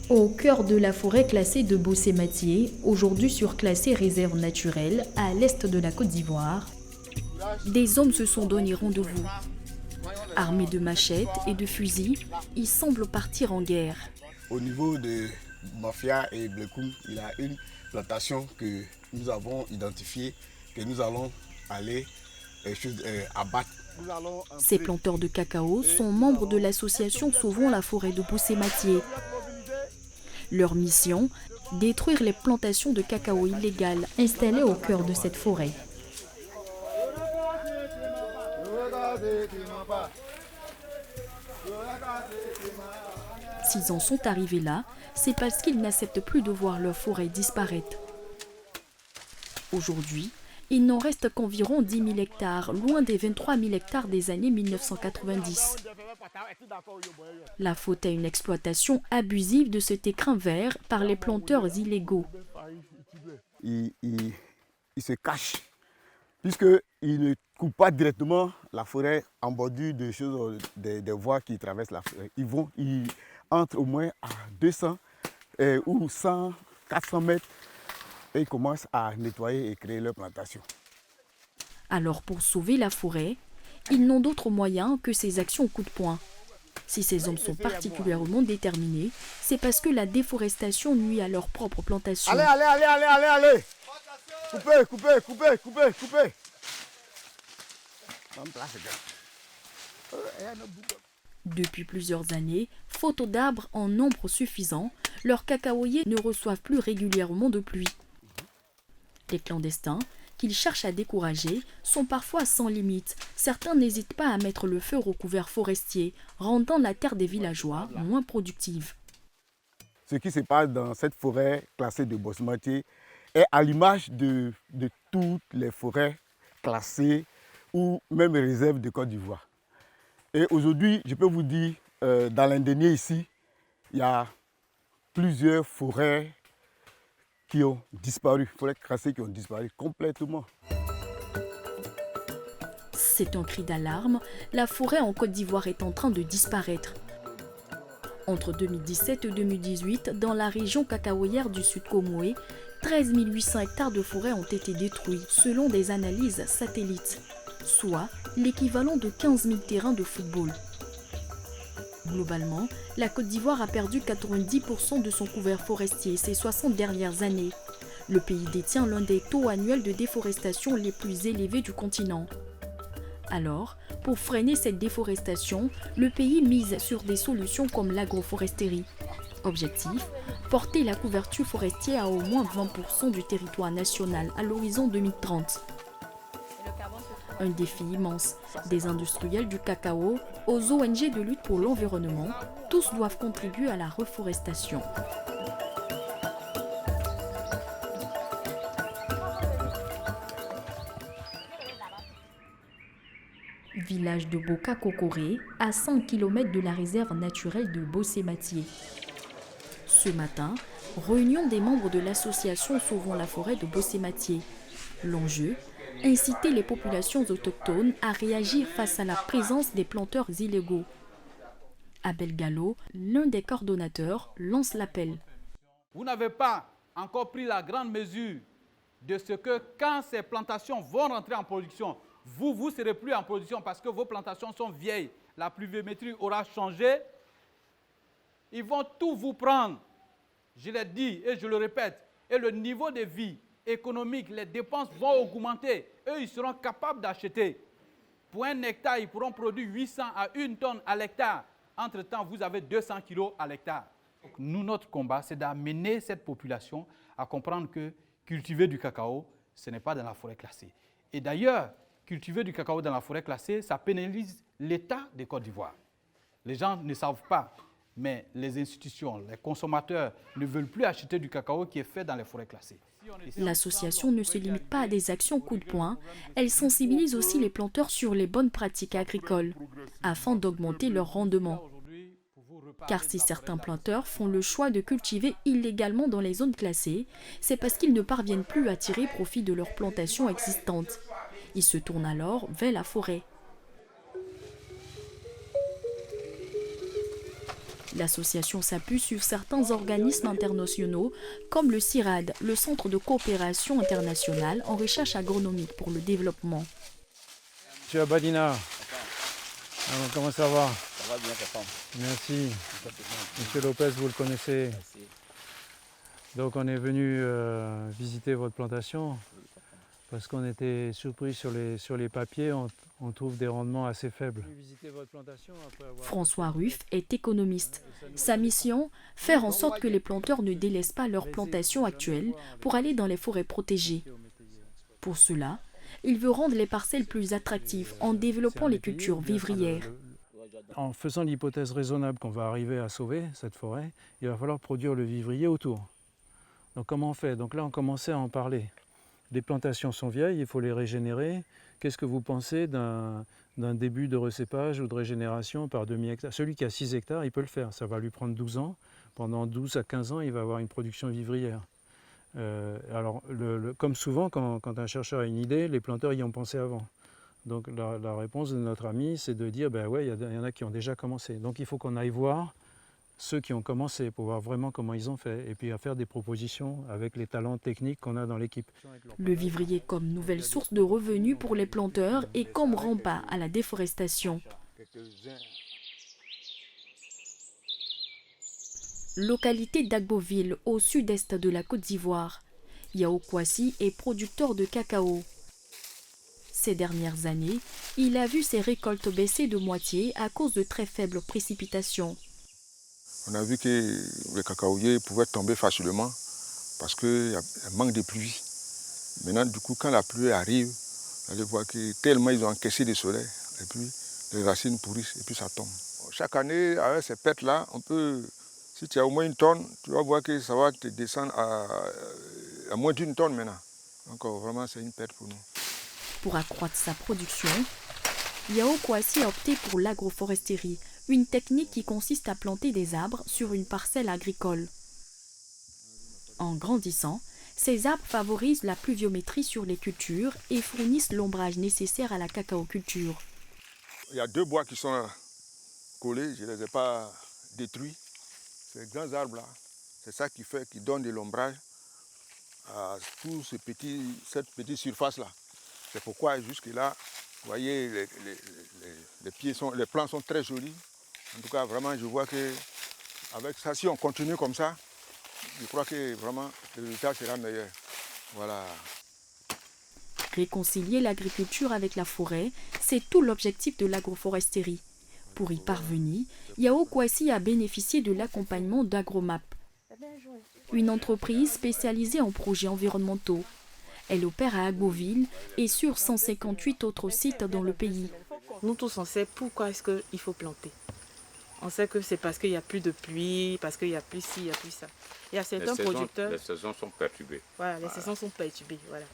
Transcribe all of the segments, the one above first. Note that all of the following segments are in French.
Au cœur de la forêt classée de Bossé-Matié, aujourd'hui surclassée réserve naturelle à l'est de la Côte d'Ivoire, des hommes se sont donné rendez-vous. Armés de machettes et de fusils, ils semblent partir en guerre. Au niveau de Mafia et Blekoum, il y a une plantation que nous avons identifiée, que nous allons aller abattre. Ces planteurs de cacao sont membres de l'association Sauvons la forêt de Bossé-Matié. Leur mission, détruire les plantations de cacao illégales installées au cœur de cette forêt. S'ils en sont arrivés là, c'est parce qu'ils n'acceptent plus de voir leur forêt disparaître. Aujourd'hui, il n'en reste qu'environ 10 000 hectares, loin des 23 000 hectares des années 1990. La faute à une exploitation abusive de cet écrin vert par les planteurs illégaux. Il se cache, puisqu'il ne coupe pas directement la forêt en bordure des voies qui traversent la forêt. Ils entrent au moins à 200 ou 100, 400 mètres et ils commencent à nettoyer et créer leur plantation. Alors pour sauver la forêt, ils n'ont d'autre moyen que ces actions coup de poing. Si ces hommes sont particulièrement déterminés, c'est parce que la déforestation nuit à leur propre plantation. Allez. Coupez. Depuis plusieurs années, faute d'arbres en nombre suffisant, leurs cacaoyers ne reçoivent plus régulièrement de pluie. Les clandestins, qu'ils cherchent à décourager, sont parfois sans limite. Certains n'hésitent pas à mettre le feu aux couverts forestiers, rendant la terre des villageois moins productive. Ce qui se passe dans cette forêt classée de Bossé-Matié est à l'image de toutes les forêts classées ou même réserves de Côte d'Ivoire. Et aujourd'hui, je peux vous dire, dans l'Indénié ici, il y a plusieurs forêts qui ont disparu, forêts classées qui ont disparu complètement. C'est un cri d'alarme, la forêt en Côte d'Ivoire est en train de disparaître. Entre 2017 et 2018, dans la région cacaoyère du Sud Comoé, 13 800 hectares de forêt ont été détruits selon des analyses satellites, soit l'équivalent de 15 000 terrains de football. Globalement, la Côte d'Ivoire a perdu 90% de son couvert forestier ces 60 dernières années. Le pays détient l'un des taux annuels de déforestation les plus élevés du continent. Alors, pour freiner cette déforestation, le pays mise sur des solutions comme l'agroforesterie. Objectif, porter la couverture forestière à au moins 20% du territoire national à l'horizon 2030. Un défi immense, des industriels du cacao aux ONG de lutte pour l'environnement, tous doivent contribuer à la reforestation. Village de Boka-Kokoré, à 100 km de la réserve naturelle de Bossé-Matié. Ce matin, réunion des membres de l'association Sauvons la forêt de Bossé-Matié. L'enjeu, inciter les populations autochtones à réagir face à la présence des planteurs illégaux. Abel Gallo, l'un des coordonnateurs, lance l'appel. Vous n'avez pas encore pris la grande mesure de ce que quand ces plantations vont rentrer en production, vous ne serez plus en production parce que vos plantations sont vieilles. La pluviométrie aura changé. Ils vont tout vous prendre. Je l'ai dit et je le répète. Et le niveau de vie économique, les dépenses vont augmenter. Eux, ils seront capables d'acheter. Pour un hectare, ils pourront produire 800 à 1 tonne à l'hectare. Entre-temps, vous avez 200 kilos à l'hectare. Nous, notre combat, c'est d'amener cette population à comprendre que cultiver du cacao, ce n'est pas dans la forêt classée. Et d'ailleurs, cultiver du cacao dans la forêt classée, ça pénalise l'État de Côte d'Ivoire. Les gens ne savent pas, mais les institutions, les consommateurs ne veulent plus acheter du cacao qui est fait dans les forêts classées. L'association ne se limite pas à des actions coup de poing, elle sensibilise aussi les planteurs sur les bonnes pratiques agricoles, afin d'augmenter leur rendement. Car si certains planteurs font le choix de cultiver illégalement dans les zones classées, c'est parce qu'ils ne parviennent plus à tirer profit de leurs plantations existantes. Ils se tournent alors vers la forêt. L'association s'appuie sur certains organismes internationaux comme le CIRAD, le Centre de coopération internationale en recherche agronomique pour le développement. Monsieur Abadina, comment ça va? Ça va bien, papa. Merci. Monsieur Lopez, vous le connaissez. Merci. Donc on est venu visiter votre plantation parce qu'on était surpris sur les papiers, on trouve des rendements assez faibles. François Ruff est économiste. Sa mission, faire en sorte que les planteurs ne délaissent pas leurs plantations actuelles pour aller dans les forêts protégées. Pour cela, il veut rendre les parcelles plus attractives en développant les cultures vivrières. En faisant l'hypothèse raisonnable qu'on va arriver à sauver cette forêt, il va falloir produire le vivrier autour. Donc comment on fait? Donc là on commençait à en parler. Les plantations sont vieilles, il faut les régénérer. Qu'est-ce que vous pensez d'un début de recépage ou de régénération par demi-hectare? Celui qui a 6 hectares, il peut le faire. Ça va lui prendre 12 ans. Pendant 12 à 15 ans, il va avoir une production vivrière. Alors, comme souvent, quand un chercheur a une idée, les planteurs y ont pensé avant. Donc la réponse de notre ami, c'est de dire, ben ouais, il y en a qui ont déjà commencé. Donc il faut qu'on aille voir ceux qui ont commencé pour voir vraiment comment ils ont fait et puis à faire des propositions avec les talents techniques qu'on a dans l'équipe. Le vivrier comme nouvelle source de revenus pour les planteurs et comme rempart à la déforestation. Localité d'Agboville, au sud-est de la Côte d'Ivoire. Yao Kwasi est producteur de cacao. Ces dernières années, il a vu ses récoltes baisser de moitié à cause de très faibles précipitations. On a vu que les cacaoyers pouvaient tomber facilement parce qu'il y a un manque de pluie. Maintenant, du coup, quand la pluie arrive, vous allez voir que tellement ils ont encaissé le soleil, et puis les racines pourrissent et puis ça tombe. Chaque année, avec ces pertes-là, on peut, si tu as au moins une tonne, tu vas voir que ça va te descendre à moins d'1 tonne maintenant. Donc vraiment, c'est une perte pour nous. Pour accroître sa production, Yao Kwasi a opté pour l'agroforesterie, une technique qui consiste à planter des arbres sur une parcelle agricole. En grandissant, ces arbres favorisent la pluviométrie sur les cultures et fournissent l'ombrage nécessaire à la cacaoculture. Il y a 2 bois qui sont là, collés, je ne les ai pas détruits. Ces grands arbres-là, c'est ça qui donne de l'ombrage à toute cette petite surface-là. C'est pourquoi jusque-là, vous voyez, les plants sont très jolis. En tout cas, vraiment, je vois qu'avec ça, si on continue comme ça, je crois que vraiment le résultat sera meilleur. Voilà. Réconcilier l'agriculture avec la forêt, c'est tout l'objectif de l'agroforesterie. Pour y parvenir, Yao Kwasi a bénéficié de l'accompagnement d'Agromap, une entreprise spécialisée en projets environnementaux. Elle opère à Agboville et sur 158 autres sites dans le pays. Nous tous, on sait pourquoi est-ce qu'il faut planter. On sait que c'est parce qu'il n'y a plus de pluie, parce qu'il n'y a plus ci, il n'y a plus ça. Il y a certains producteurs... Les saisons sont perturbées. Voilà, les saisons sont perturbées. Voilà.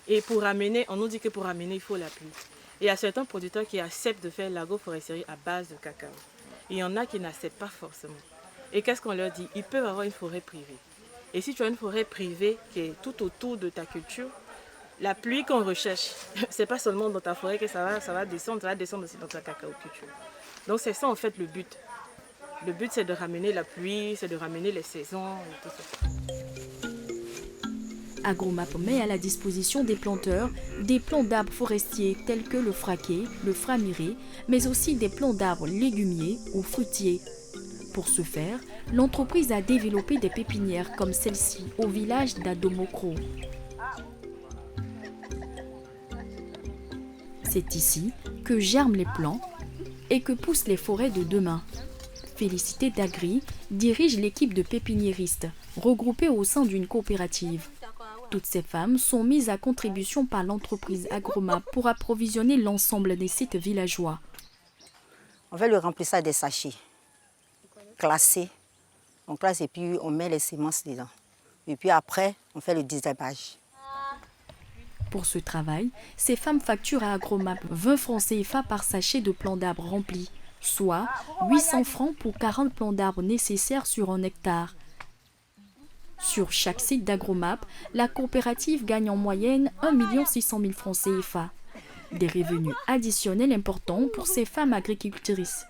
Et pour ramener, on nous dit que pour ramener, il faut la pluie. Et il y a certains producteurs qui acceptent de faire l'agroforesterie à base de cacao. Il y en a qui n'acceptent pas forcément. Et qu'est-ce qu'on leur dit? Ils peuvent avoir une forêt privée. Et si tu as une forêt privée qui est tout autour de ta culture, la pluie qu'on recherche, c'est pas seulement dans ta forêt que ça va descendre, ça va descendre aussi dans ta cacaoculture. Donc c'est ça en fait le but. Le but c'est de ramener la pluie, c'est de ramener les saisons et tout ça. Agromap met à la disposition des planteurs des plants d'arbres forestiers tels que le fraqué, le framiré, mais aussi des plants d'arbres légumiers ou fruitiers. Pour ce faire, l'entreprise a développé des pépinières comme celle-ci au village d'Adomokro. C'est ici que germent les plants et que poussent les forêts de demain. Félicité Dagri dirige l'équipe de pépiniéristes, regroupée au sein d'une coopérative. Toutes ces femmes sont mises à contribution par l'entreprise Agromap pour approvisionner l'ensemble des sites villageois. On fait le remplissage des sachets, classés. On classe et puis on met les semences dedans. Et puis après, on fait le désherbage. Pour ce travail, ces femmes facturent à Agromap 20 francs CFA par sachet de plants d'arbres remplis, soit 800 francs pour 40 plants d'arbres nécessaires sur 1 hectare. Sur chaque site d'Agromap, la coopérative gagne en moyenne 1 600 000 francs CFA. Des revenus additionnels importants pour ces femmes agricultrices.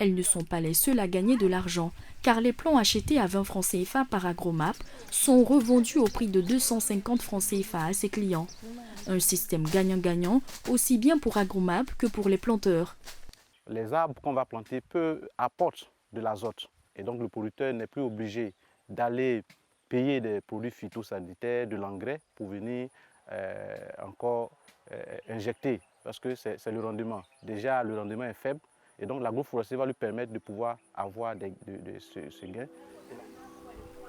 elles ne sont pas les seules à gagner de l'argent, car les plants achetés à 20 francs CFA par Agromap sont revendus au prix de 250 francs CFA à ses clients. Un système gagnant-gagnant, aussi bien pour Agromap que pour les planteurs. Les arbres qu'on va planter apportent de l'azote. Et donc le producteur n'est plus obligé d'aller payer des produits phytosanitaires, de l'engrais pour venir encore injecter, parce que c'est le rendement. Déjà, le rendement est faible, et donc l'agroforesterie va lui permettre de pouvoir avoir ce gain.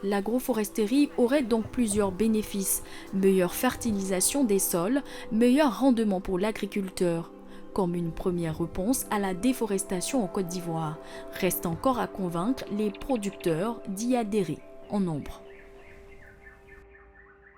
L'agroforesterie aurait donc plusieurs bénéfices. Meilleure fertilisation des sols, meilleur rendement pour l'agriculteur. Comme une première réponse à la déforestation en Côte d'Ivoire. Reste encore à convaincre les producteurs d'y adhérer en nombre.